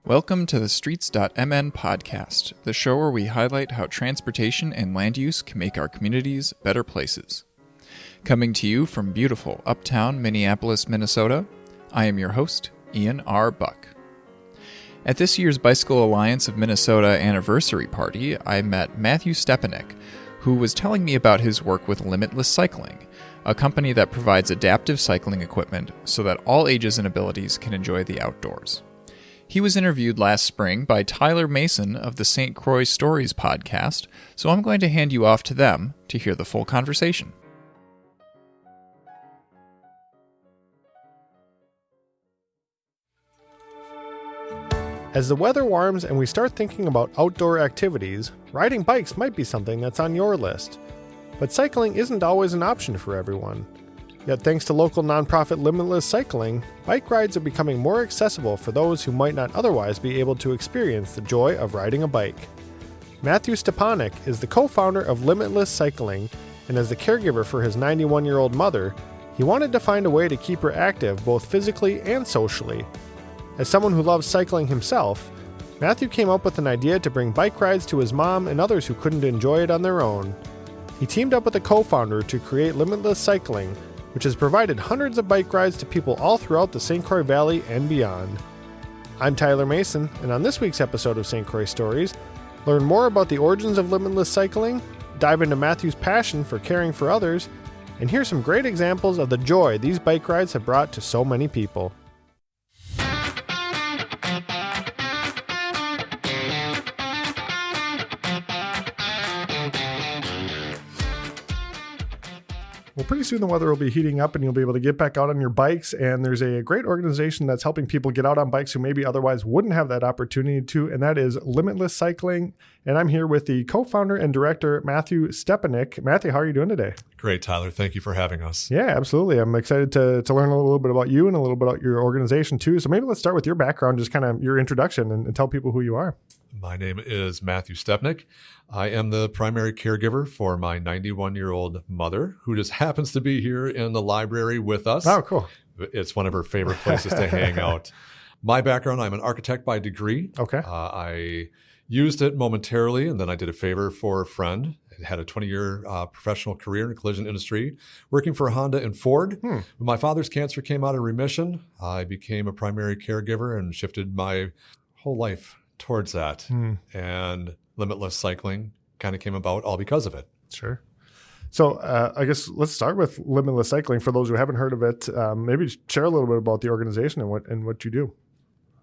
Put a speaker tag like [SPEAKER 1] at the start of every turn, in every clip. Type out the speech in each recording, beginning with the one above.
[SPEAKER 1] Welcome to the Streets.mn podcast, the show where we highlight how transportation and land use can make our communities better places. Coming to you from beautiful uptown Minneapolis, Minnesota, I am your host, Ian R. Buck. At this year's Bicycle Alliance of Minnesota anniversary party, I met Matthew Stepaniak, who was telling me about his work with Limitless Cycling, a company that provides adaptive cycling equipment so that all ages and abilities can enjoy the outdoors. He was interviewed last spring by Tyler Mason of the St. Croix Stories podcast, so I'm going to hand you off to them to hear the full conversation.
[SPEAKER 2] As the weather warms and we start thinking about outdoor activities, riding bikes might be something that's on your list. But cycling isn't always an option for everyone. Yet thanks to local nonprofit Limitless Cycling, bike rides are becoming more accessible for those who might not otherwise be able to experience the joy of riding a bike. Matthew Stepaniak is the co-founder of Limitless Cycling, and as the caregiver for his 91-year-old mother, he wanted to find a way to keep her active both physically and socially. As someone who loves cycling himself, Matthew came up with an idea to bring bike rides to his mom and others who couldn't enjoy it on their own. He teamed up with a co-founder to create Limitless Cycling, which has provided hundreds of bike rides to people all throughout the St. Croix Valley and beyond. I'm Tyler Mason, and on this week's episode of St. Croix Stories, learn more about the origins of Limitless Cycling, dive into Matthew's passion for caring for others, and hear some great examples of the joy these bike rides have brought to so many people. Well, pretty soon the weather will be heating up and you'll be able to get back out on your bikes. And there's a great organization that's helping people get out on bikes who maybe otherwise wouldn't have that opportunity to, and that is Limitless Cycling. And I'm here with the co-founder and director, Matthew Stepaniak. Matthew, how are you doing today?
[SPEAKER 3] Great, Tyler. Thank you for having us.
[SPEAKER 2] Yeah, absolutely. I'm excited to learn a little bit about you and a little bit about your organization too. So maybe let's start with your background, just kind of your introduction and tell people who you are.
[SPEAKER 3] My name is Matthew Stepaniak. I am the primary caregiver for my 91-year-old mother, who just happens to be here in the library with us.
[SPEAKER 2] Oh, cool.
[SPEAKER 3] It's one of her favorite places to hang out. My background, I'm an architect by degree.
[SPEAKER 2] Okay.
[SPEAKER 3] I used it momentarily, and then I did a favor for a friend. I had a 20-year professional career in the collision industry, working for Honda and Ford. When my father's cancer came out of remission, I became a primary caregiver and shifted my whole life towards that. And Limitless Cycling kind of came about all because of it.
[SPEAKER 2] Sure. So I guess let's start with Limitless Cycling. For those who haven't heard of it, maybe share a little bit about the organization and what you do.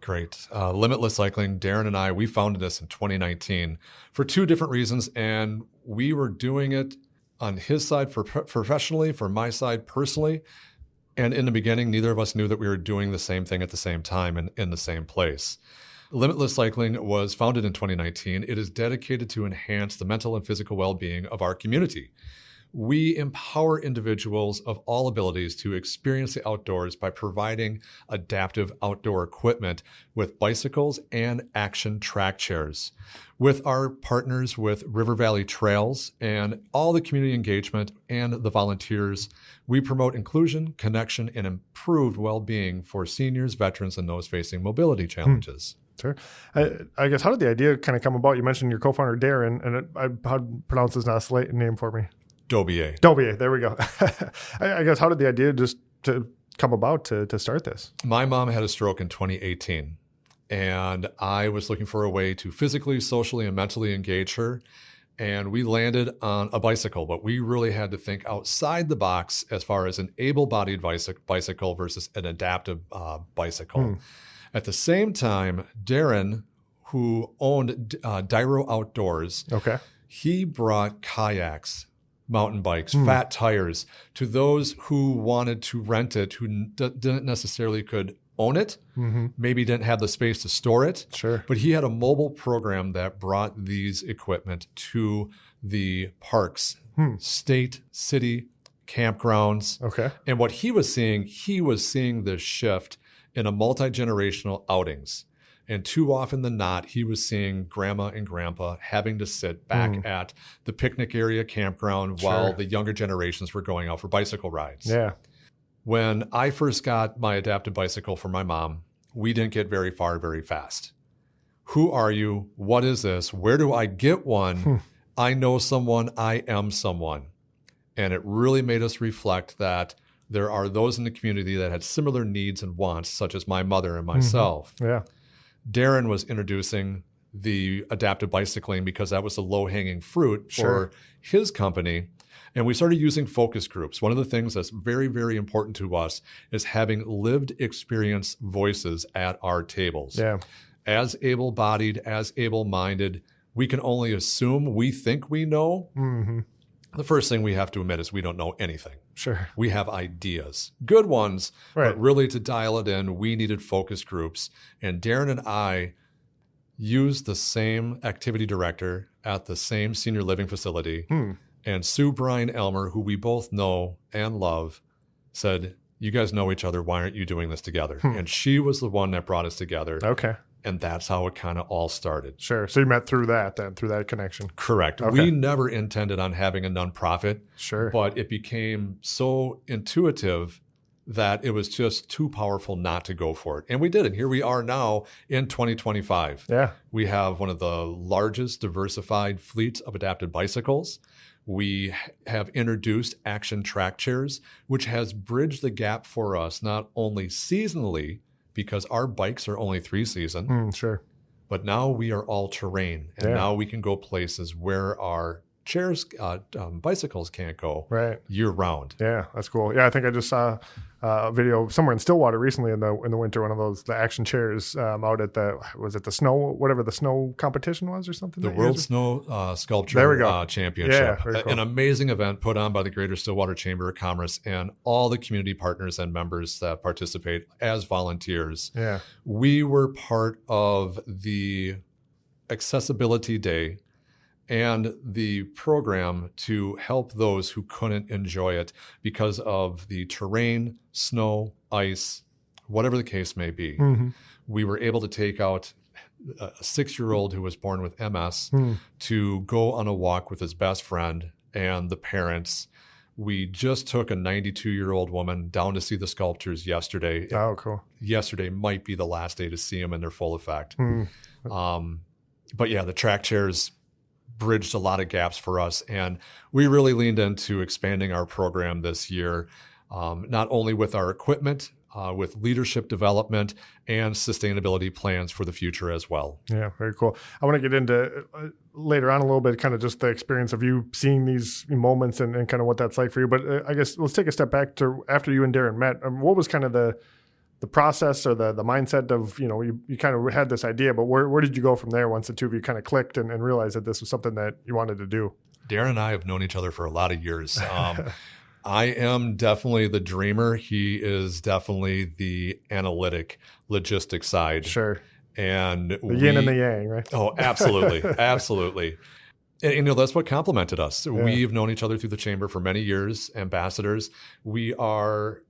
[SPEAKER 3] Great. Limitless Cycling, Darren and I, we founded this in 2019 for two different reasons. And we were doing it on his side for professionally, for my side personally. And in the beginning, neither of us knew that we were doing the same thing at the same time and in the same place. Limitless Cycling was founded in 2019. It is dedicated to enhance the mental and physical well-being of our community. We empower individuals of all abilities to experience the outdoors by providing adaptive outdoor equipment with bicycles and action track chairs. With our partners with River Valley Trails and all the community engagement and the volunteers, we promote inclusion, connection, and improved well-being for seniors, veterans, and those facing mobility challenges.
[SPEAKER 2] Sure. I guess, how did the idea kind of come about? You mentioned your co-founder, Darren, and how to pronounce his last name for me?
[SPEAKER 3] Dobier.
[SPEAKER 2] Dobier, there we go. I guess, how did the idea just to come about to start this?
[SPEAKER 3] My mom had a stroke in 2018, and I was looking for a way to physically, socially, and mentally engage her. And we landed on a bicycle, but we really had to think outside the box as far as an able-bodied bicycle versus an adaptive bicycle. At the same time, Darren, who owned Dyro Outdoors, he brought kayaks, mountain bikes, fat tires to those who wanted to rent it, who didn't necessarily could own it, maybe didn't have the space to store it.
[SPEAKER 2] Sure.
[SPEAKER 3] But he had a mobile program that brought these equipment to the parks, state, city, campgrounds.
[SPEAKER 2] Okay.
[SPEAKER 3] And what he was seeing this shift in a multi-generational outings. And too often than not, he was seeing grandma and grandpa having to sit back at the picnic area campground while the younger generations were going out for bicycle rides.
[SPEAKER 2] Yeah.
[SPEAKER 3] When I first got my adaptive bicycle for my mom, we didn't get very far very fast. Who are you? What is this? Where do I get one? I know someone. I am someone. And it really made us reflect that there are those in the community that had similar needs and wants, such as my mother and myself.
[SPEAKER 2] Yeah.
[SPEAKER 3] Darren was introducing the adaptive bicycling because that was the low-hanging fruit for his company. And we started using focus groups. One of the things that's very, very important to us is having lived experience voices at our tables.
[SPEAKER 2] Yeah.
[SPEAKER 3] As able-bodied, as able-minded, we can only assume we think we know.
[SPEAKER 2] Mm-hmm.
[SPEAKER 3] The first thing we have to admit is we don't know anything.
[SPEAKER 2] Sure.
[SPEAKER 3] We have ideas, good ones,
[SPEAKER 2] Right.
[SPEAKER 3] but really to dial it in, we needed focus groups. And Darren and I used the same activity director at the same senior living facility. And Sue Bryan Elmer, who we both know and love, said, you guys know each other. Why aren't you doing this together? And she was the one that brought us together.
[SPEAKER 2] Okay.
[SPEAKER 3] And that's how it kind of all started.
[SPEAKER 2] Sure. So you met through that connection.
[SPEAKER 3] Correct.
[SPEAKER 2] Okay.
[SPEAKER 3] We never intended on having a nonprofit.
[SPEAKER 2] Sure.
[SPEAKER 3] But it became so intuitive that it was just too powerful not to go for it. And we did it. Here we are now in 2025.
[SPEAKER 2] Yeah.
[SPEAKER 3] We have one of the largest diversified fleets of adapted bicycles. We have introduced action track chairs, which has bridged the gap for us, not only seasonally, because our bikes are only 3-season,
[SPEAKER 2] Sure.
[SPEAKER 3] but now we are all terrain. And now we can go places where our chairs, bicycles can't go year round.
[SPEAKER 2] Yeah, that's cool. Yeah, I think I just saw a video somewhere in Stillwater recently in the winter, one of those, the action chairs out at the snow, whatever the snow competition was or something?
[SPEAKER 3] The World Snow Sculpture Championship.
[SPEAKER 2] Yeah, very cool.
[SPEAKER 3] An amazing event put on by the Greater Stillwater Chamber of Commerce and all the community partners and members that participate as volunteers.
[SPEAKER 2] Yeah.
[SPEAKER 3] We were part of the Accessibility Day and the program to help those who couldn't enjoy it because of the terrain, snow, ice, whatever the case may be. We were able to take out a 6-year-old who was born with MS to go on a walk with his best friend and the parents. We just took a 92-year-old woman down to see the sculptures yesterday.
[SPEAKER 2] Oh, cool.
[SPEAKER 3] Yesterday might be the last day to see them in their full effect. But yeah, the track chairs bridged a lot of gaps for us. And we really leaned into expanding our program this year, not only with our equipment, with leadership development and sustainability plans for the future as well.
[SPEAKER 2] Yeah, very cool. I want to get into later on a little bit, kind of just the experience of you seeing these moments and kind of what that's like for you. But I guess let's take a step back to after you and Darren met. What was kind of the process or the mindset of, you kind of had this idea, but where did you go from there once the two of you kind of clicked and realized that this was something that you wanted to do?
[SPEAKER 3] Darren and I have known each other for a lot of years. I am definitely the dreamer. He is definitely the analytic, logistic side.
[SPEAKER 2] Sure.
[SPEAKER 3] And
[SPEAKER 2] the yin and the yang, right?
[SPEAKER 3] Oh, absolutely. Absolutely. And that's what complemented us. Yeah. We've known each other through the chamber for many years, ambassadors. We are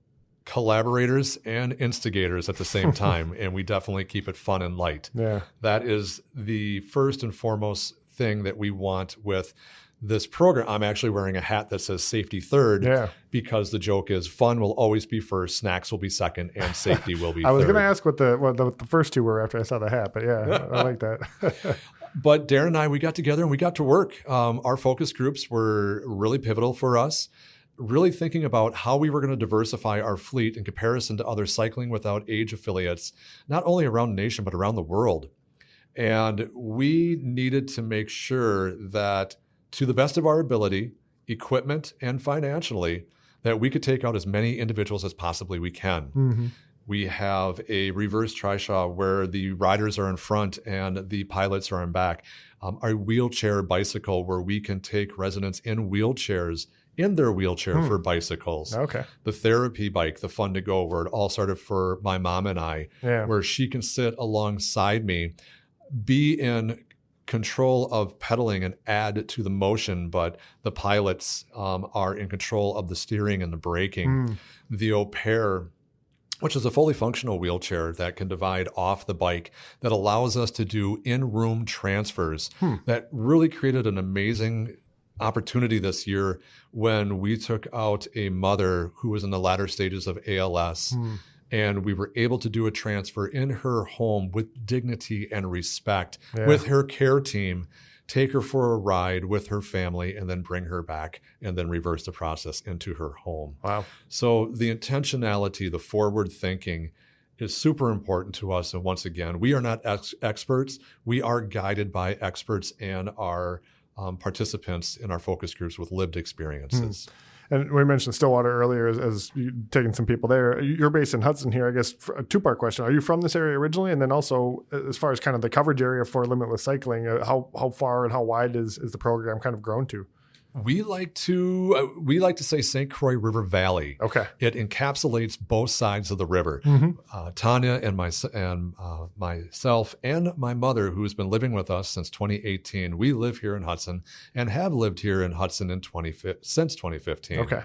[SPEAKER 3] collaborators and instigators at the same time, and we definitely keep it fun and light.
[SPEAKER 2] Yeah.
[SPEAKER 3] That is the first and foremost thing that we want with this program. I'm actually wearing a hat that says safety third because the joke is fun will always be first, snacks will be second, and safety will be third.
[SPEAKER 2] I was going to ask what the first two were after I saw the hat, but yeah, I like that.
[SPEAKER 3] But Darren and I, we got together and we got to work. Our focus groups were really pivotal for us. Really thinking about how we were going to diversify our fleet in comparison to other cycling without age affiliates, not only around the nation, but around the world. And we needed to make sure that to the best of our ability, equipment and financially, that we could take out as many individuals as possibly we can. We have a reverse trishaw where the riders are in front and the pilots are in back. Our wheelchair bicycle where we can take residents in wheelchairs in their wheelchair for bicycles.
[SPEAKER 2] Okay.
[SPEAKER 3] The therapy bike, the Fun to Go, where it all started for my mom and I, where she can sit alongside me, be in control of pedaling and add to the motion, but the pilots are in control of the steering and the braking. The Au Pair, which is a fully functional wheelchair that can divide off the bike, that allows us to do in-room transfers, that really created an amazing opportunity this year when we took out a mother who was in the latter stages of ALS And we were able to do a transfer in her home with dignity and respect with her care team, take her for a ride with her family, and then bring her back and then reverse the process into her home.
[SPEAKER 2] Wow.
[SPEAKER 3] So the intentionality, the forward thinking is super important to us. And once again, we are not experts. We are guided by experts and our participants in our focus groups with lived experiences.
[SPEAKER 2] And we mentioned Stillwater earlier as you taking some people there. You're based in Hudson here, I guess. A two-part question. Are you from this area originally? And then also, as far as kind of the coverage area for Limitless Cycling, how far and how wide is the program kind of grown to?
[SPEAKER 3] We like to say St. Croix River Valley.
[SPEAKER 2] Okay.
[SPEAKER 3] It encapsulates both sides of the river. Tanya and myself and my mother, who's been living with us since 2018, we live here in Hudson and have lived here in Hudson since 2015.
[SPEAKER 2] Okay.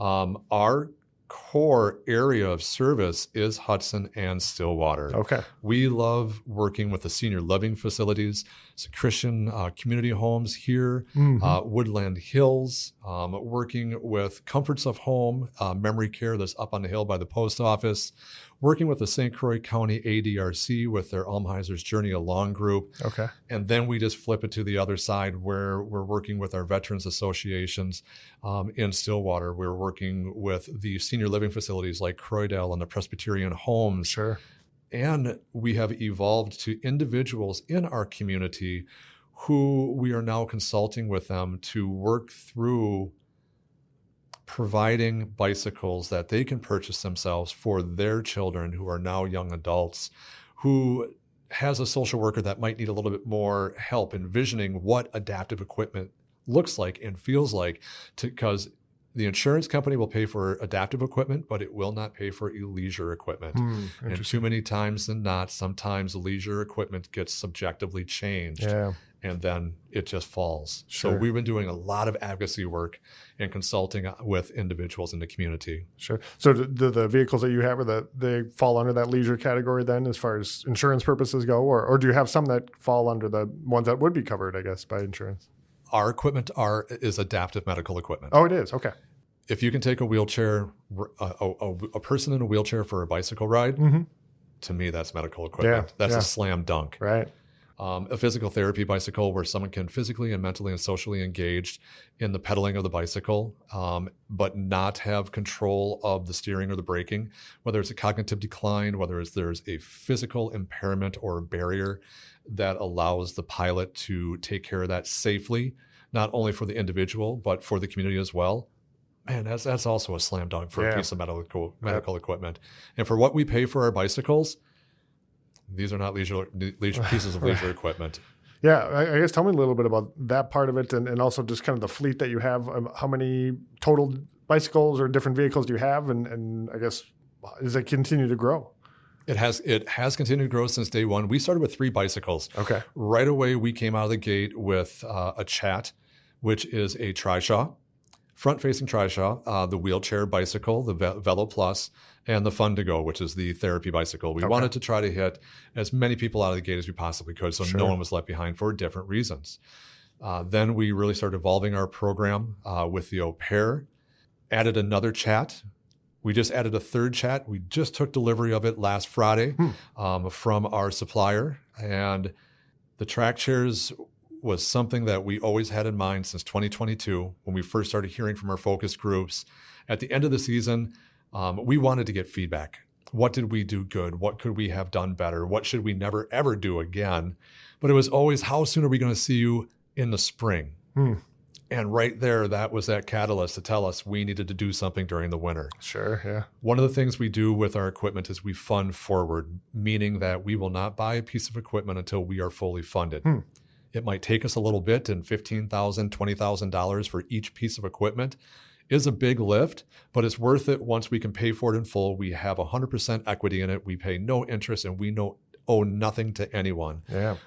[SPEAKER 3] Our core area of service is Hudson and Stillwater.
[SPEAKER 2] Okay.
[SPEAKER 3] We love working with the senior living facilities, so Christian community homes here, Woodland Hills, working with Comforts of Home, memory care that's up on the hill by the post office, working with the St. Croix County ADRC with their Almheiser's Journey Along group.
[SPEAKER 2] Okay.
[SPEAKER 3] And then we just flip it to the other side where we're working with our veterans associations in Stillwater. We're working with the senior living facilities like Croydale and the Presbyterian homes.
[SPEAKER 2] Sure.
[SPEAKER 3] And we have evolved to individuals in our community who we are now consulting with them to work through providing bicycles that they can purchase themselves for their children who are now young adults, who has a social worker that might need a little bit more help envisioning what adaptive equipment looks like and feels like, because the insurance company will pay for adaptive equipment, but it will not pay for leisure equipment. And too many times than not, sometimes leisure equipment gets subjectively changed. And then it just falls.
[SPEAKER 2] Sure.
[SPEAKER 3] So we've been doing a lot of advocacy work and consulting with individuals in the community.
[SPEAKER 2] Sure. So do the vehicles that you have, they fall under that leisure category then as far as insurance purposes go? Or do you have some that fall under the ones that would be covered, I guess, by insurance?
[SPEAKER 3] Our equipment is adaptive medical equipment.
[SPEAKER 2] Oh, it is? Okay.
[SPEAKER 3] If you can take a wheelchair, a person in a wheelchair for a bicycle ride, to me, that's medical equipment. That's a slam dunk.
[SPEAKER 2] Right.
[SPEAKER 3] A physical therapy bicycle where someone can physically and mentally and socially engage in the pedaling of the bicycle, but not have control of the steering or the braking, whether it's a cognitive decline, whether there's a physical impairment or a barrier that allows the pilot to take care of that safely, not only for the individual, but for the community as well. Man, that's also a slam dunk for a piece of medical equipment. And for what we pay for our bicycles, these are not leisure pieces of leisure equipment.
[SPEAKER 2] Yeah, I guess tell me a little bit about that part of it and also just kind of the fleet that you have. How many total bicycles or different vehicles do you have? And I guess, does it continue to grow?
[SPEAKER 3] It has continued to grow since day one. We started with 3 bicycles.
[SPEAKER 2] Okay. Right
[SPEAKER 3] away, we came out of the gate with a Chat, which is a trishaw, front-facing trishaw, the wheelchair bicycle, the Velo Plus, and the Fun to Go, which is the therapy bicycle. We wanted to try to hit as many people out of the gate as we possibly could, so no one was left behind for different reasons. Then we really started evolving our program with the Au Pair, added another Chat. We just added a third Chat. We just took delivery of it last Friday from our supplier. And the track chairs was something that we always had in mind since 2022 when we first started hearing from our focus groups. At the end of the season, we wanted to get feedback. What did we do good? What could we have done better? What should we never, ever do again? But it was always, how soon are we going to see you in the spring? And right there, that was that catalyst to tell us we needed to do something during the winter.
[SPEAKER 2] Sure, yeah.
[SPEAKER 3] One of the things we do with our equipment is we fund forward, meaning that we will not buy a piece of equipment until we are fully funded. It might take us a little bit, and $15,000, $20,000 for each piece of equipment is a big lift, but it's worth it once we can pay for it in full. We have 100% equity in it. We pay no interest, and we owe nothing to anyone,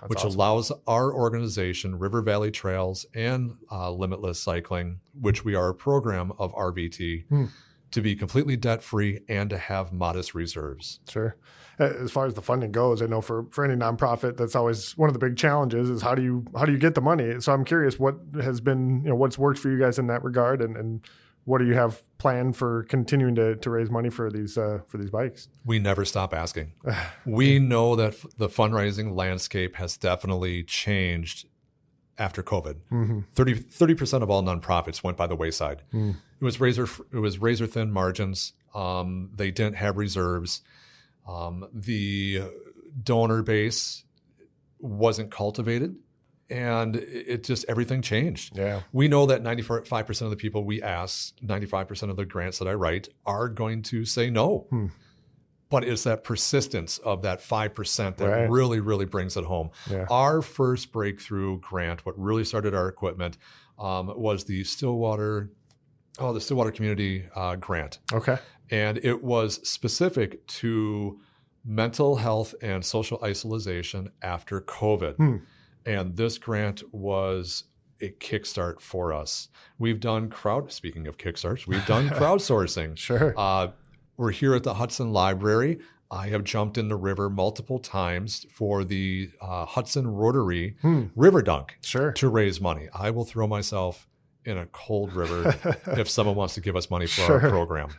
[SPEAKER 3] which allows our organization, River Valley Trails and Limitless Cycling, which we are a program of RVT, to be completely debt-free and to have modest reserves.
[SPEAKER 2] Sure. As far as the funding goes, I know for any nonprofit, that's always one of the big challenges is how do you get the money? So I'm curious what has been, what's worked for you guys in that regard and what do you have planned for continuing to raise money for these bikes?
[SPEAKER 3] We never stop asking. We know that the fundraising landscape has definitely changed after COVID. 30% of all nonprofits went by the wayside. It was razor thin margins. They didn't have reserves. The donor base wasn't cultivated, and it just, everything changed.
[SPEAKER 2] Yeah.
[SPEAKER 3] We know that 95% of the people we ask, 95% of the grants that I write are going to say no. But it's that persistence of that 5% that really, really brings it home.
[SPEAKER 2] Yeah.
[SPEAKER 3] Our first breakthrough grant, what really started our equipment, was the Stillwater Community Grant.
[SPEAKER 2] Okay.
[SPEAKER 3] And it was specific to mental health and social isolation after COVID. And this grant was a kickstart for us. We've done speaking of kickstarts, we've done crowdsourcing.
[SPEAKER 2] Sure.
[SPEAKER 3] We're here at the Hudson Library. I have jumped in the river multiple times for the Hudson Rotary River Dunk to raise money. I will throw myself in a cold river if someone wants to give us money for our program.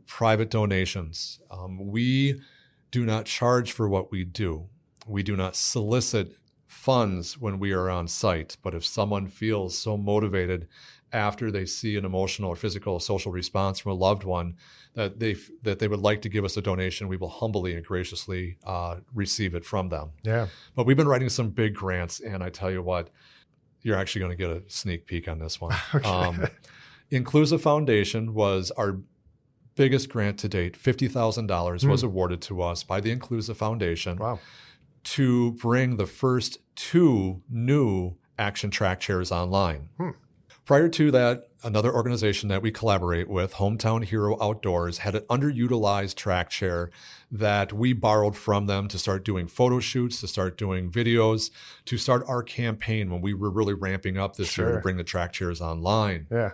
[SPEAKER 3] Private donations. We do not charge for what we do. We do not solicit funds when we are on site. But if someone feels so motivated after they see an emotional or physical or social response from a loved one that they would like to give us a donation, we will humbly and graciously receive it from them.
[SPEAKER 2] Yeah.
[SPEAKER 3] But we've been writing some big grants, and I tell you what, you're actually going to get a sneak peek on this one.
[SPEAKER 2] Okay.
[SPEAKER 3] Inclusive Foundation was our biggest grant to date. $50,000 was awarded to us by the Inclusive Foundation to bring the first 2 new Action Track chairs online. Prior to that, another organization that we collaborate with, Hometown Hero Outdoors, had an underutilized track chair that we borrowed from them to start doing photo shoots, to start doing videos, to start our campaign when we were really ramping up this year to bring the track chairs online.
[SPEAKER 2] Yeah.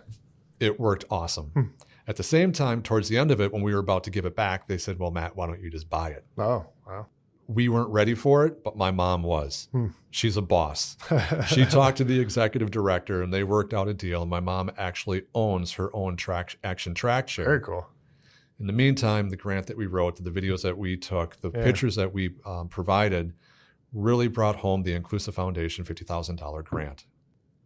[SPEAKER 3] It worked awesome. At the same time, towards the end of it, when we were about to give it back, they said, well, Matt, why don't you just buy it?
[SPEAKER 2] Oh, wow.
[SPEAKER 3] We weren't ready for it, but my mom was. She's a boss. She talked to the executive director, and they worked out a deal. And my mom actually owns her own Action Track chair.
[SPEAKER 2] Very cool.
[SPEAKER 3] In the meantime, the grant that we wrote, the videos that we took, the pictures that we provided really brought home the Inclusive Foundation $50,000 grant.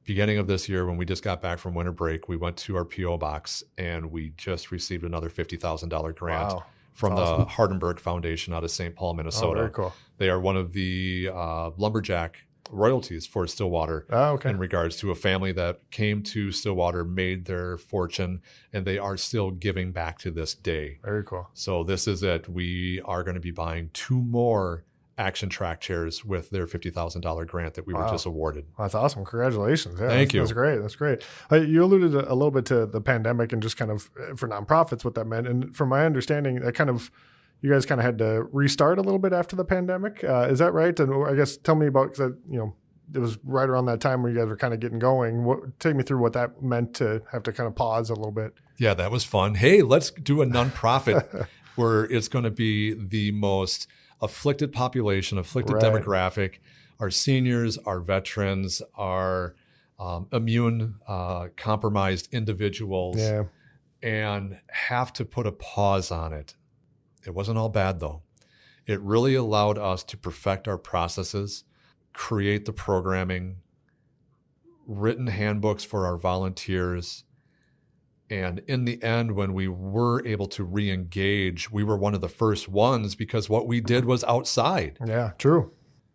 [SPEAKER 3] Beginning of this year, when we just got back from winter break, we went to our P.O. box, and we just received another $50,000 grant.
[SPEAKER 2] Wow.
[SPEAKER 3] From the Hardenberg Foundation out of St. Paul, Minnesota.
[SPEAKER 2] Oh, very cool.
[SPEAKER 3] They are one of the lumberjack royalties for Stillwater in regards to a family that came to Stillwater, made their fortune, and they are still giving back to this day.
[SPEAKER 2] Very cool.
[SPEAKER 3] So this is it. We are going to be buying 2 more Action Track chairs with their $50,000 grant that we were just awarded.
[SPEAKER 2] That's awesome. Congratulations. Yeah,
[SPEAKER 3] Thank you.
[SPEAKER 2] That's great. That's great. You alluded a little bit to the pandemic and just kind of for nonprofits what that meant. And from my understanding, you guys kind of had to restart a little bit after the pandemic. Is that right? And I guess tell me about, because it was right around that time where you guys were kind of getting going. Take me through what that meant to have to kind of pause a little bit.
[SPEAKER 3] Yeah, that was fun. Hey, let's do a nonprofit where it's going to be the most afflicted population, afflicted demographic, our seniors, our veterans, our immune compromised individuals, and have to put a pause on it. It wasn't all bad, though. It really allowed us to perfect our processes, create the programming, written handbooks for our volunteers. And in the end, when we were able to re-engage, we were one of the first ones because what we did was outside.
[SPEAKER 2] Yeah, true.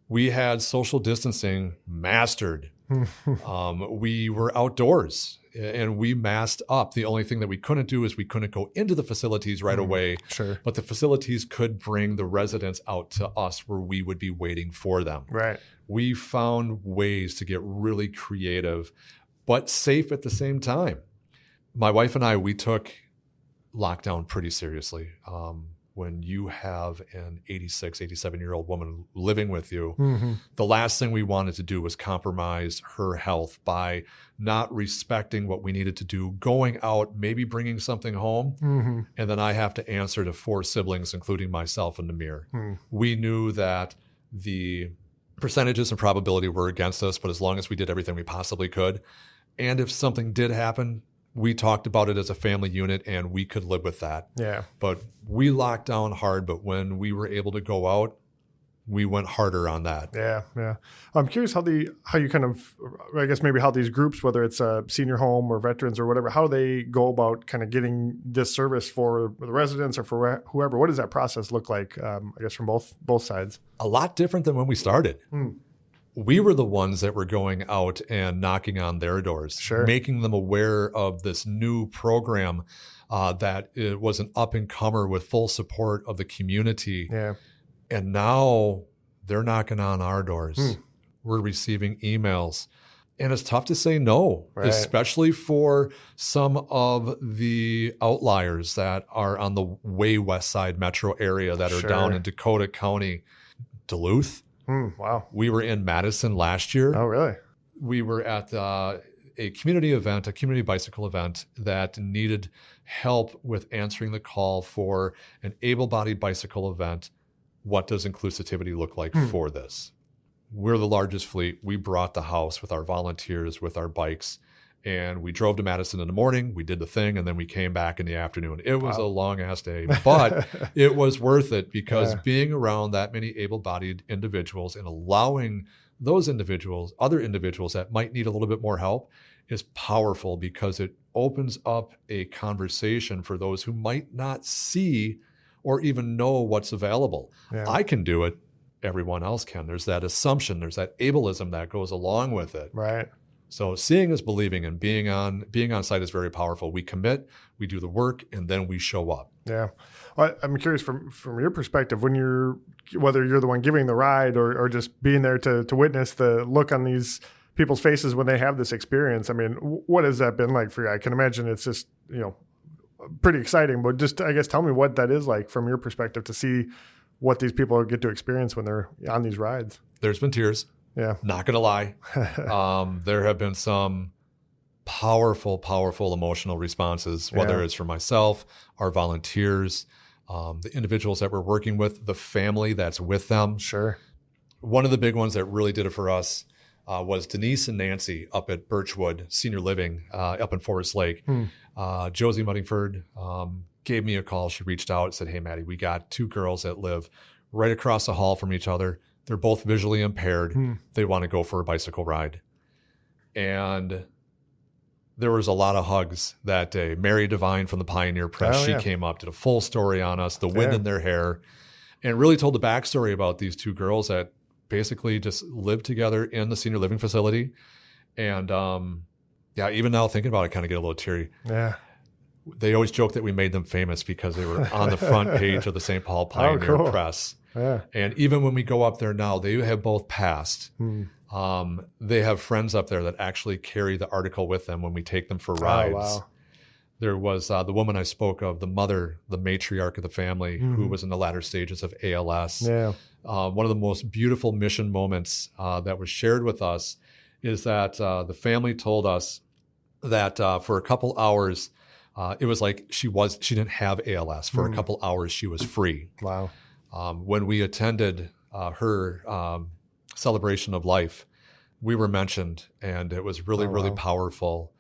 [SPEAKER 3] We had social distancing mastered. We were outdoors and we masked up. The only thing that we couldn't do is we couldn't go into the facilities right away.
[SPEAKER 2] Sure.
[SPEAKER 3] But the facilities could bring the residents out to us where we would be waiting for them.
[SPEAKER 2] Right.
[SPEAKER 3] We found ways to get really creative, but safe at the same time. My wife and I, we took lockdown pretty seriously. When you have an 86, 87-year-old woman living with you, the last thing we wanted to do was compromise her health by not respecting what we needed to do, going out, maybe bringing something home, and then I have to answer to 4 siblings, including myself and Namir. We knew that the percentages and probability were against us, but as long as we did everything we possibly could, and if something did happen, we talked about it as a family unit and we could live with that.
[SPEAKER 2] Yeah.
[SPEAKER 3] But we locked down hard. But when we were able to go out, we went harder on that.
[SPEAKER 2] Yeah. Yeah. I'm curious how you kind of, I guess maybe how these groups, whether it's a senior home or veterans or whatever, how they go about kind of getting this service for the residents or for whoever. What does that process look like? I guess from both sides.
[SPEAKER 3] A lot different than when we started. We were the ones that were going out and knocking on their doors, making them aware of this new program that it was an up-and-comer with full support of the community.
[SPEAKER 2] Yeah.
[SPEAKER 3] And now they're knocking on our doors. We're receiving emails. And it's tough to say no, especially for some of the outliers that are on the way west side metro area that are down in Dakota County, Duluth.
[SPEAKER 2] Wow.
[SPEAKER 3] We were in Madison last year.
[SPEAKER 2] Oh, really?
[SPEAKER 3] We were at a community event, a community bicycle event that needed help with answering the call for an able-bodied bicycle event. What does inclusivity look like for this? We're the largest fleet. We brought the house with our volunteers, with our bikes, and we drove to Madison in the morning. We did the thing, and then we came back in the afternoon. It was a long-ass day, but it was worth it because being around that many able-bodied individuals and allowing those individuals, other individuals that might need a little bit more help, is powerful because it opens up a conversation for those who might not see or even know what's available.
[SPEAKER 2] Yeah.
[SPEAKER 3] I can do it. Everyone else can. There's that assumption. There's that ableism that goes along with it.
[SPEAKER 2] Right.
[SPEAKER 3] So seeing is believing, and being on site is very powerful. We commit, we do the work, and then we show up.
[SPEAKER 2] Yeah. Well, I'm curious from your perspective, whether you're the one giving the ride or just being there to witness the look on these people's faces when they have this experience. I mean, what has that been like for you? I can imagine it's just, pretty exciting, but just, I guess, tell me what that is like from your perspective to see what these people get to experience when they're on these rides.
[SPEAKER 3] There's been tears.
[SPEAKER 2] Yeah.
[SPEAKER 3] Not going to lie. There have been some powerful emotional responses, whether it's from myself, our volunteers, the individuals that we're working with, the family that's with them.
[SPEAKER 2] Sure.
[SPEAKER 3] One of the big ones that really did it for us was Denise and Nancy up at Birchwood Senior Living up in Forest Lake. Josie Muddingford gave me a call. She reached out and said, "Hey, Maddie, we got two girls that live right across the hall from each other. They're both visually impaired. They want to go for a bicycle ride." And there was a lot of hugs that day. Mary Devine from the Pioneer Press, she came up, did a full story on us, the wind in their hair, and really told the backstory about these two girls that basically just lived together in the senior living facility. And even now thinking about it, I kind of get a little teary.
[SPEAKER 2] Yeah.
[SPEAKER 3] They always joke that we made them famous because they were on the front page of the St. Paul Pioneer Press.
[SPEAKER 2] Yeah.
[SPEAKER 3] And even when we go up there now, they have both passed. They have friends up there that actually carry the article with them when we take them for rides.
[SPEAKER 2] Oh, wow.
[SPEAKER 3] There was the woman I spoke of, the mother, the matriarch of the family, who was in the latter stages of ALS.
[SPEAKER 2] Yeah.
[SPEAKER 3] One of the most beautiful mission moments that was shared with us is that the family told us that for a couple hours, it was like she didn't have ALS. For a couple hours, she was free.
[SPEAKER 2] Wow.
[SPEAKER 3] When we attended her celebration of life, we were mentioned, and it was really powerful.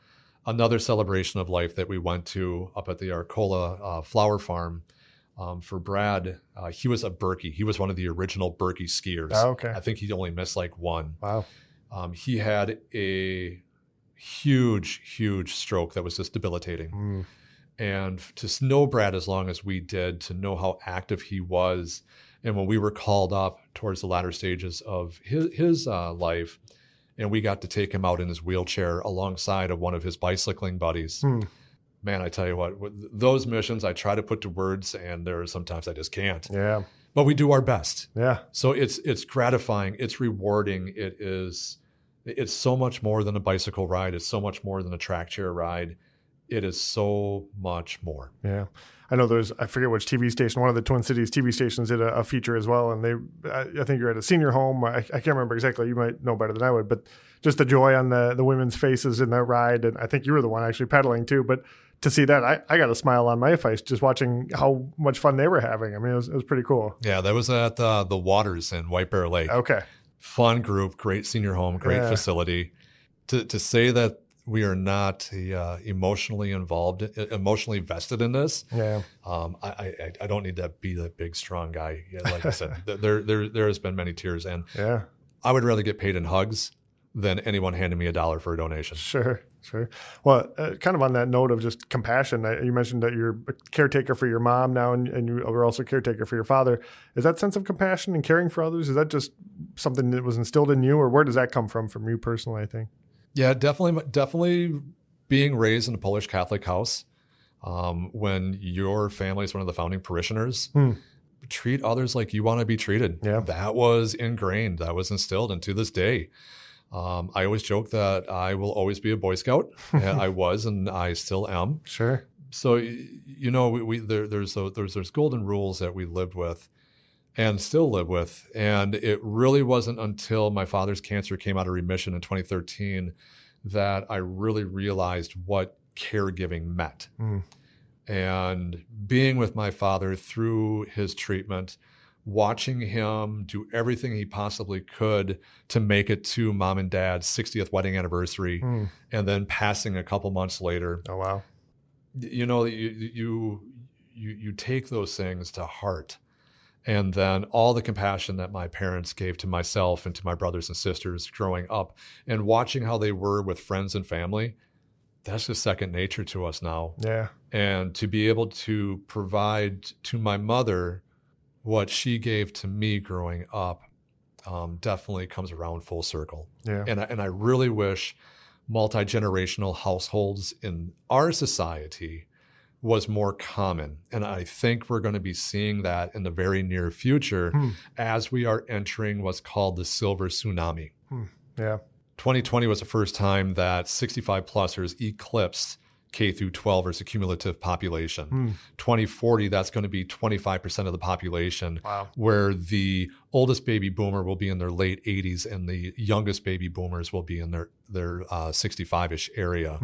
[SPEAKER 3] Another celebration of life that we went to up at the Arcola flower farm for Brad, he was a Berkey. He was one of the original Berkey skiers.
[SPEAKER 2] Oh, okay.
[SPEAKER 3] I think he only missed like one.
[SPEAKER 2] Wow.
[SPEAKER 3] He had a huge stroke that was just debilitating. And to know Brad as long as we did, to know how active he was, and when we were called up towards the latter stages of his life, and we got to take him out in his wheelchair alongside of one of his bicycling buddies. Man, I tell you what, those missions I try to put to words, and there are sometimes I just can't.
[SPEAKER 2] Yeah.
[SPEAKER 3] But we do our best.
[SPEAKER 2] Yeah.
[SPEAKER 3] So it's gratifying. It's rewarding. It's so much more than a bicycle ride. It's so much more than a track chair ride. It is so much more.
[SPEAKER 2] Yeah. I know I forget which TV station, one of the Twin Cities TV stations did a feature as well. And I think you're at a senior home. I can't remember exactly. You might know better than I would, but just the joy on the women's faces in that ride. And I think you were the one actually pedaling too. But to see that, I got a smile on my face just watching how much fun they were having. I mean, it was pretty cool.
[SPEAKER 3] Yeah, that was at the Waters in White Bear Lake.
[SPEAKER 2] Okay.
[SPEAKER 3] Fun group, great senior home, great facility. To say that We are not emotionally vested in this.
[SPEAKER 2] Yeah.
[SPEAKER 3] I don't need to be the big, strong guy. Yeah, like I said, there has been many tears, and
[SPEAKER 2] Yeah.
[SPEAKER 3] I would rather get paid in hugs than anyone handing me $1 for a donation.
[SPEAKER 2] Sure. Well, kind of on that note of just compassion, you mentioned that you're a caretaker for your mom now, and you are also a caretaker for your father. Is that sense of compassion and caring for others, is that just something that was instilled in you, or where does that come from you personally, I think?
[SPEAKER 3] Yeah, definitely being raised in a Polish Catholic house, when your family is one of the founding parishioners, treat others like you want to be treated.
[SPEAKER 2] Yeah.
[SPEAKER 3] That was ingrained. That was instilled. And to this day, I always joke that I will always be a Boy Scout. I was, and I still am.
[SPEAKER 2] Sure.
[SPEAKER 3] So, there's golden rules that we lived with and still live with. And it really wasn't until my father's cancer came out of remission in 2013 that I really realized what caregiving meant. And being with my father through his treatment, watching him do everything he possibly could to make it to mom and dad's 60th wedding anniversary, and then passing a couple months later.
[SPEAKER 2] Oh, wow.
[SPEAKER 3] You take those things to heart. And then all the compassion that my parents gave to myself and to my brothers and sisters growing up, and watching how they were with friends and family, that's just second nature to us now.
[SPEAKER 2] Yeah.
[SPEAKER 3] And to be able to provide to my mother what she gave to me growing up, definitely comes around full circle.
[SPEAKER 2] Yeah.
[SPEAKER 3] And I really wish multi-generational households in our society was more common. And I think we're going to be seeing that in the very near future as we are entering what's called the silver tsunami.
[SPEAKER 2] Yeah.
[SPEAKER 3] 2020 was the first time that 65-plussers eclipsed K through 12 as a cumulative population. 2040, that's going to be 25% of the population.
[SPEAKER 2] Wow.
[SPEAKER 3] Where the oldest baby boomer will be in their late 80s and the youngest baby boomers will be in their 65-ish area.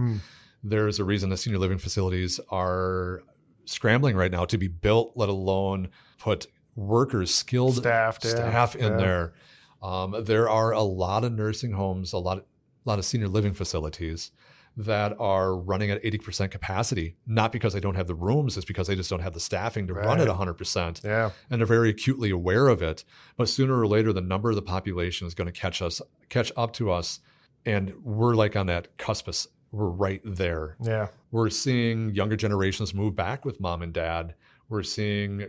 [SPEAKER 3] There's a reason the senior living facilities are scrambling right now to be built, let alone put workers, skilled staff in there. There are a lot of nursing homes, a lot of senior living facilities that are running at 80% capacity, not because they don't have the rooms, it's because they just don't have the staffing to run at 100%.
[SPEAKER 2] Yeah.
[SPEAKER 3] And they're very acutely aware of it. But sooner or later, the number of the population is going to catch up to us. And we're like on that cusp. We're right there.
[SPEAKER 2] Yeah.
[SPEAKER 3] We're seeing younger generations move back with mom and dad. We're seeing,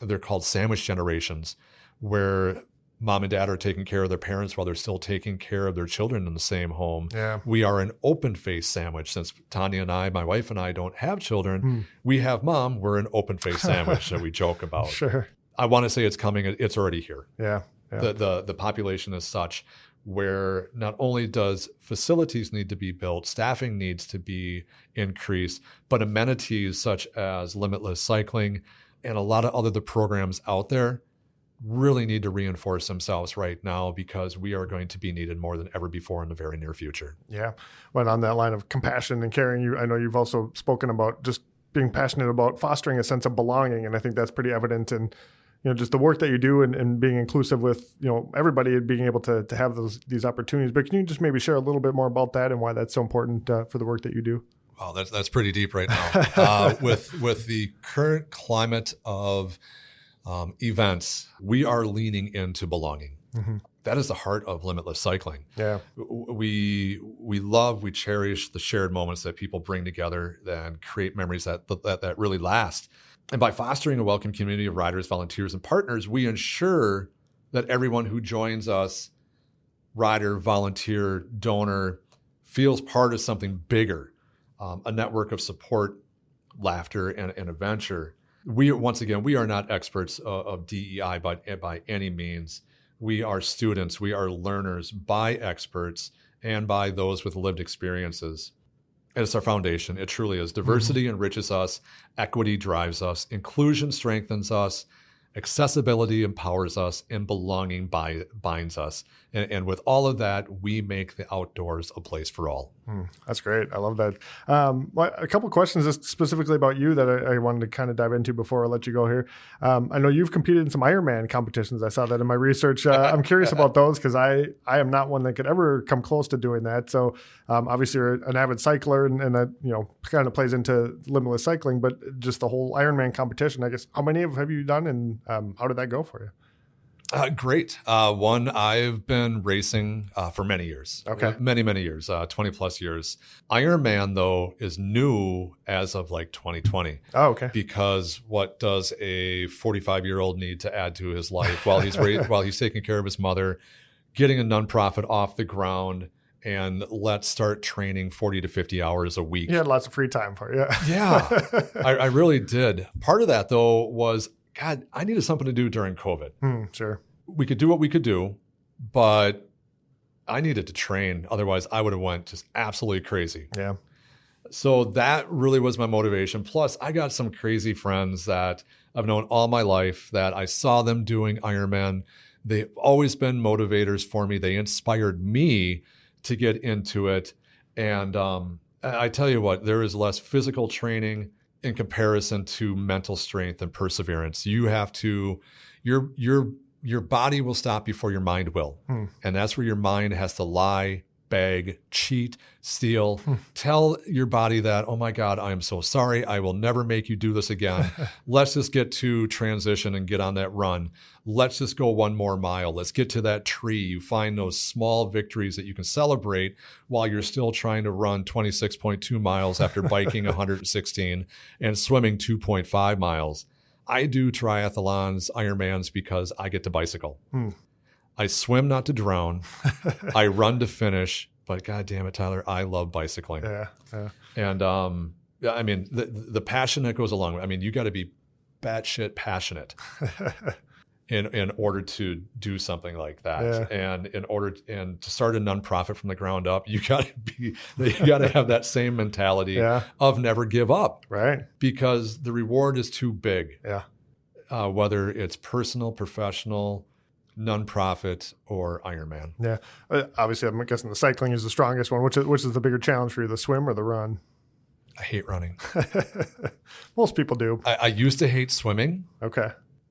[SPEAKER 3] they're called sandwich generations, where mom and dad are taking care of their parents while they're still taking care of their children in the same home.
[SPEAKER 2] Yeah.
[SPEAKER 3] We are an open-faced sandwich. Since Tanya and I, my wife and I, don't have children, we have mom, we're an open-faced sandwich that we joke about.
[SPEAKER 2] Sure.
[SPEAKER 3] I want to say it's coming. It's already here.
[SPEAKER 2] Yeah.
[SPEAKER 3] The population is such where not only does facilities need to be built, staffing needs to be increased, but amenities such as Limitless Cycling and a lot of other programs out there really need to reinforce themselves right now, because we are going to be needed more than ever before in the very near future.
[SPEAKER 2] Yeah. Well, on that line of compassion and caring, I know you've also spoken about just being passionate about fostering a sense of belonging. And I think that's pretty evident in, just the work that you do and being inclusive with, everybody and being able to have these opportunities. But can you just maybe share a little bit more about that and why that's so important for the work that you do?
[SPEAKER 3] Wow, that's pretty deep right now. With the current climate of events, we are leaning into belonging. That is the heart of Limitless Cycling.
[SPEAKER 2] Yeah.
[SPEAKER 3] We cherish the shared moments that people bring together and create memories that really last. And by fostering a welcome community of riders, volunteers, and partners, we ensure that everyone who joins us, rider, volunteer, donor, feels part of something bigger, a network of support, laughter, and adventure. We are not experts of DEI by any means. We are students. We are learners by experts and by those with lived experiences. And it's our foundation. It truly is. Diversity enriches us. Equity drives us. Inclusion strengthens us. Accessibility empowers us and belonging binds us. And with all of that, we make the outdoors a place for all.
[SPEAKER 2] That's great. I love that. A couple of questions just specifically about you that I wanted to kind of dive into before I let you go here. I know you've competed in some Ironman competitions. I saw that in my research. I'm curious about those because I am not one that could ever come close to doing that. So obviously you're an avid cycler and that, kind of plays into Limitless Cycling, but just the whole Ironman competition, I guess, how many have you done and how did that go for you?
[SPEAKER 3] Great. One, I've been racing for many years.
[SPEAKER 2] Okay.
[SPEAKER 3] Many years, 20 plus years. Ironman, though, is new as of like 2020.
[SPEAKER 2] Oh, okay.
[SPEAKER 3] Because what does a 45-year-old need to add to his life while he's taking care of his mother, getting a nonprofit off the ground, and let's start training 40 to 50 hours a week.
[SPEAKER 2] You had lots of free time for you.
[SPEAKER 3] Yeah, I really did. Part of that, though, was God, I needed something to do during COVID.
[SPEAKER 2] Sure.
[SPEAKER 3] We could do what we could do, but I needed to train. Otherwise, I would have went just absolutely crazy.
[SPEAKER 2] Yeah.
[SPEAKER 3] So that really was my motivation. Plus, I got some crazy friends that I've known all my life that I saw them doing Ironman. They've always been motivators for me. They inspired me to get into it. And I tell you what, there is less physical training in comparison to mental strength and perseverance. You have to, your body will stop before your mind will. And that's where your mind has to lie, beg, cheat, steal, tell your body that, oh my God, I am so sorry. I will never make you do this again. Let's just get to transition and get on that run. Let's just go one more mile. Let's get to that tree. You find those small victories that you can celebrate while you're still trying to run 26.2 miles after biking 116 and swimming 2.5 miles. I do triathlons, Ironmans because I get to bicycle. I swim not to drown. I run to finish. But God damn it, Tyler, I love bicycling.
[SPEAKER 2] Yeah.
[SPEAKER 3] And I mean, the passion that goes along with it. I mean, you got to be batshit passionate in order to do something like that. Yeah. And to start a nonprofit from the ground up, you got to have that same mentality of never give up.
[SPEAKER 2] Right.
[SPEAKER 3] Because the reward is too big.
[SPEAKER 2] Yeah.
[SPEAKER 3] Whether it's personal, professional, nonprofit, or Ironman.
[SPEAKER 2] Yeah. Obviously, I'm guessing the cycling is the strongest one. Which is the bigger challenge for you, the swim or the run?
[SPEAKER 3] I hate running.
[SPEAKER 2] Most people do.
[SPEAKER 3] I used to hate swimming.
[SPEAKER 2] Okay.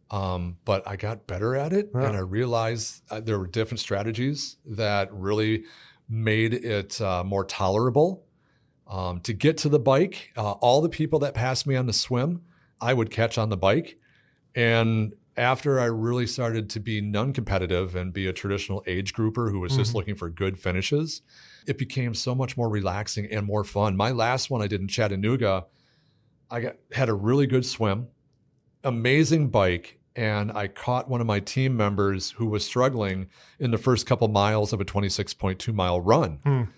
[SPEAKER 3] But I got better at it, and I realized there were different strategies that really made it more tolerable. To get to the bike, all the people that passed me on the swim, I would catch on the bike. And after I really started to be non-competitive and be a traditional age grouper who was just looking for good finishes, it became so much more relaxing and more fun. My last one I did in Chattanooga, had a really good swim, amazing bike, and I caught one of my team members who was struggling in the first couple miles of a 26.2 mile run.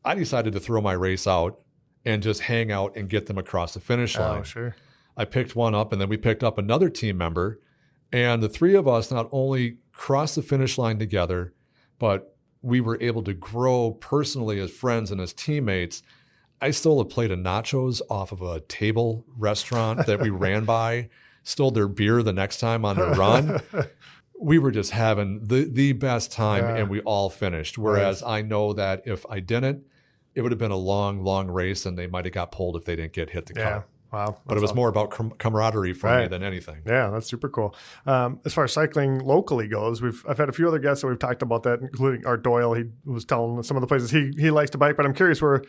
[SPEAKER 3] I decided to throw my race out and just hang out and get them across the finish line.
[SPEAKER 2] Oh, sure.
[SPEAKER 3] I picked one up, and then we picked up another team member. And the three of us not only crossed the finish line together, but we were able to grow personally as friends and as teammates. I stole a plate of nachos off of a table restaurant that we ran by, stole their beer the next time on the run. We were just having the best time, and we all finished. Whereas I know that if I didn't, it would have been a long, long race, and they might have got pulled if they didn't get hit the car.
[SPEAKER 2] Wow.
[SPEAKER 3] But it was more about camaraderie for me than anything.
[SPEAKER 2] Yeah, that's super cool. As far as cycling locally goes, I've had a few other guests that we've talked about that, including Art Doyle. He was telling some of the places he likes to bike, but I'm curious where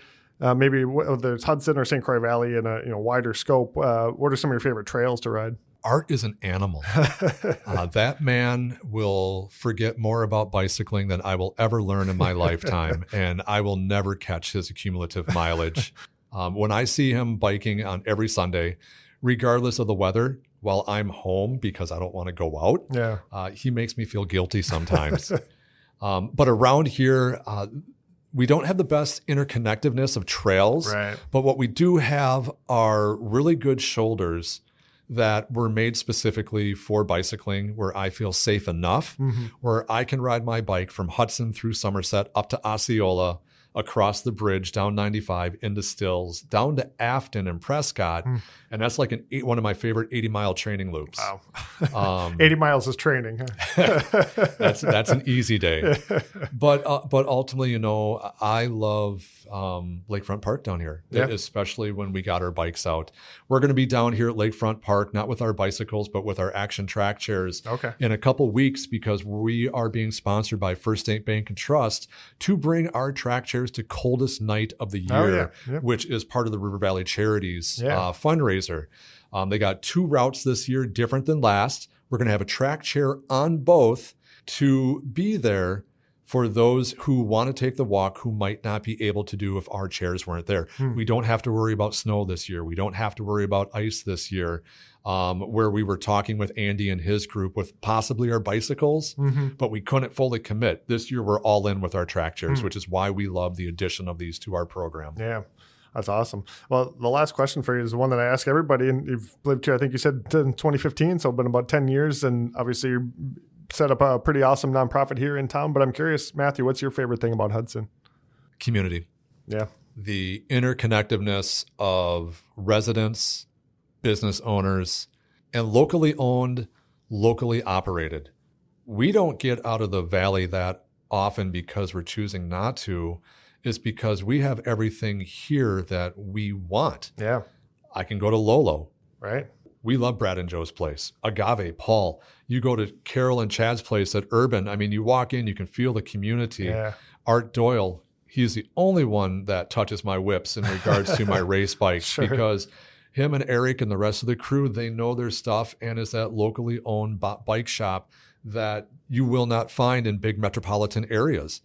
[SPEAKER 2] maybe whether it's Hudson or St. Croix Valley in a wider scope. What are some of your favorite trails to ride?
[SPEAKER 3] Art is an animal. That man will forget more about bicycling than I will ever learn in my lifetime, and I will never catch his accumulative mileage. When I see him biking on every Sunday, regardless of the weather, while I'm home because I don't want to go out, he makes me feel guilty sometimes. But around here, we don't have the best interconnectiveness of trails, but what we do have are really good shoulders that were made specifically for bicycling, where I feel safe enough, where I can ride my bike from Hudson through Somerset up to Osceola across the bridge, down 95, into Stills, down to Afton and Prescott. And that's like one of my favorite 80-mile training loops.
[SPEAKER 2] Wow. 80 miles is training. Huh?
[SPEAKER 3] That's an easy day. But ultimately, I love Lakefront Park down here, especially when we got our bikes out. We're going to be down here at Lakefront Park, not with our bicycles, but with our action track chairs in a couple weeks, because we are being sponsored by First State Bank and Trust to bring our track chairs to Coldest Night of the Year, which is part of the River Valley Charities fundraiser. They got 2 routes this year, different than last. We're going to have a track chair on both to be there for those who want to take the walk who might not be able to do if our chairs weren't there. We don't have to worry about snow this year. We don't have to worry about ice this year, where we were talking with Andy and his group with possibly our bicycles, but we couldn't fully commit. This year, we're all in with our track chairs, which is why we love the addition of these to our program.
[SPEAKER 2] Yeah. That's awesome. Well, the last question for you is one that I ask everybody, and you've lived here, I think you said in 2015, so it's been about 10 years, and obviously you're set up a pretty awesome nonprofit here in town. But I'm curious, Matthew, what's your favorite thing about Hudson?
[SPEAKER 3] Community.
[SPEAKER 2] Yeah.
[SPEAKER 3] The interconnectedness of residents, business owners, and locally owned, locally operated. We don't get out of the valley that often because we're choosing not to. Is because we have everything here that we want.
[SPEAKER 2] Yeah.
[SPEAKER 3] I can go to Lolo.
[SPEAKER 2] Right.
[SPEAKER 3] We love Brad and Joe's place. Agave, Paul. You go to Carol and Chad's place at Urban. I mean, you walk in, you can feel the community.
[SPEAKER 2] Yeah.
[SPEAKER 3] Art Doyle, he's the only one that touches my whips in regards to my race bikes because him and Eric and the rest of the crew, they know their stuff and is that locally owned bike shop that you will not find in big metropolitan areas.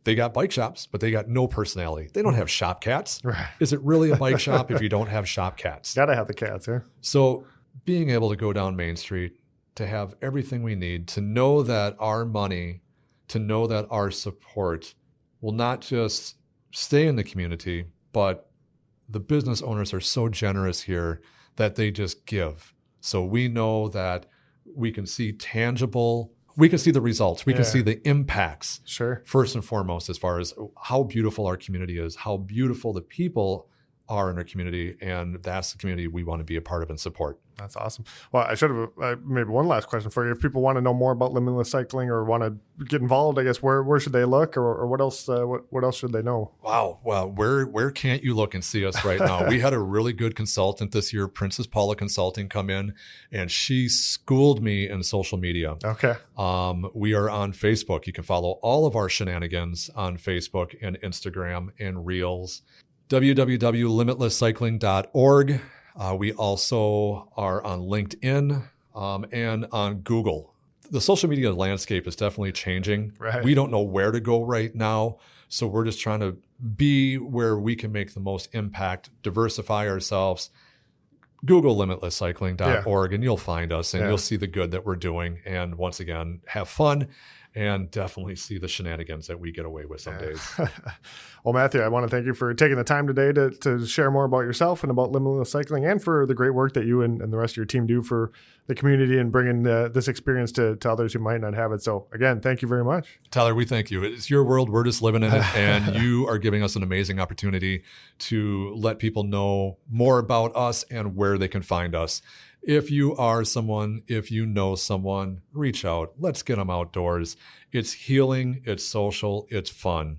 [SPEAKER 3] They got bike shops, but they got no personality. They don't have shop cats.
[SPEAKER 2] Right.
[SPEAKER 3] Is it really a bike shop if you don't have shop cats?
[SPEAKER 2] Gotta have the cats, yeah.
[SPEAKER 3] So being able to go down Main Street, to have everything we need, to know that our money, to know that our support will not just stay in the community, but the business owners are so generous here that they just give. So we know that we can see we can see the results. We can see the impacts.
[SPEAKER 2] Sure.
[SPEAKER 3] First and foremost, as far as how beautiful our community is, how beautiful the people are in our community, and that's the community we want to be a part of and support.
[SPEAKER 2] That's awesome. Well, I should have maybe one last question for you. If people want to know more about Limitless Cycling or want to get involved, I guess where should they look, or what else what else should they know?
[SPEAKER 3] Wow. Well, where can't you look and see us right now? We had a really good consultant this year, Princess Paula Consulting, come in, and she schooled me in social media.
[SPEAKER 2] Okay.
[SPEAKER 3] We are on Facebook. You can follow all of our shenanigans on Facebook and Instagram and Reels. www.limitlesscycling.org. We also are on LinkedIn and on Google. The social media landscape is definitely changing.
[SPEAKER 2] Right.
[SPEAKER 3] We don't know where to go right now. So we're just trying to be where we can make the most impact, diversify ourselves. Google limitlesscycling.org and you'll find us and you'll see the good that we're doing. And once again, have fun and definitely see the shenanigans that we get away with some days.
[SPEAKER 2] Well, Matthew, I want to thank you for taking the time today to share more about yourself and about Limitless Cycling, and for the great work that you and the rest of your team do for the community and bringing this experience to others who might not have it. So again, thank you very much.
[SPEAKER 3] Tyler, we thank you. It's your world. We're just living in it. And you are giving us an amazing opportunity to let people know more about us and where they can find us. If you are someone, if you know someone, reach out. Let's get them outdoors. It's healing, it's social, it's fun.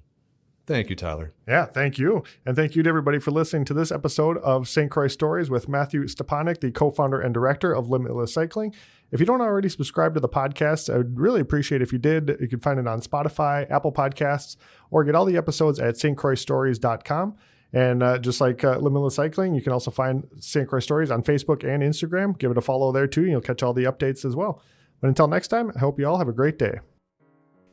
[SPEAKER 3] Thank you, Tyler.
[SPEAKER 2] Yeah, thank you. And thank you to everybody for listening to this episode of St. Croix Stories with Matthew Stepaniak, the co-founder and director of Limitless Cycling. If you don't already subscribe to the podcast, I would really appreciate if you did. You can find it on Spotify, Apple Podcasts, or get all the episodes at stcroixstories.com. And just like Limitless Cycling, you can also find St. Croix Stories on Facebook and Instagram. Give it a follow there too, and you'll catch all the updates as well. But until next time, I hope you all have a great day.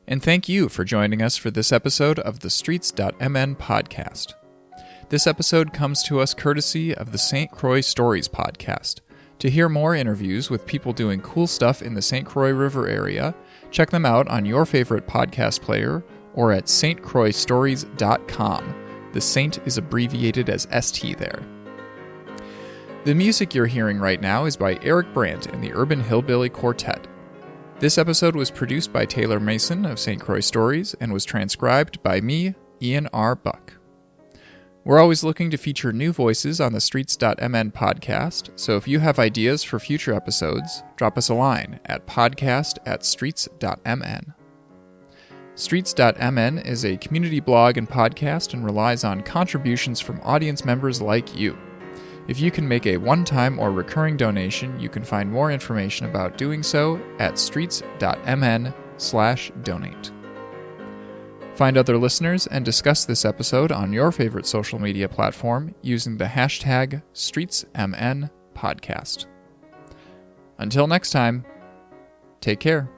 [SPEAKER 1] And thank you for joining us for this episode of the Streets.mn podcast. This episode comes to us courtesy of the St. Croix Stories podcast. To hear more interviews with people doing cool stuff in the St. Croix River area, check them out on your favorite podcast player or at stcroixstories.com. The Saint is abbreviated as ST there. The music you're hearing right now is by Eric Brandt and the Urban Hillbilly Quartet. This episode was produced by Taylor Mason of St. Croix Stories and was transcribed by me, Ian R. Buck. We're always looking to feature new voices on the Streets.mn podcast, so if you have ideas for future episodes, drop us a line at podcast@streets.mn. Streets.mn is a community blog and podcast and relies on contributions from audience members like you. If you can make a one-time or recurring donation, you can find more information about doing so at streets.mn/donate. Find other listeners and discuss this episode on your favorite social media platform using the hashtag StreetsMNPodcast. Until next time, take care.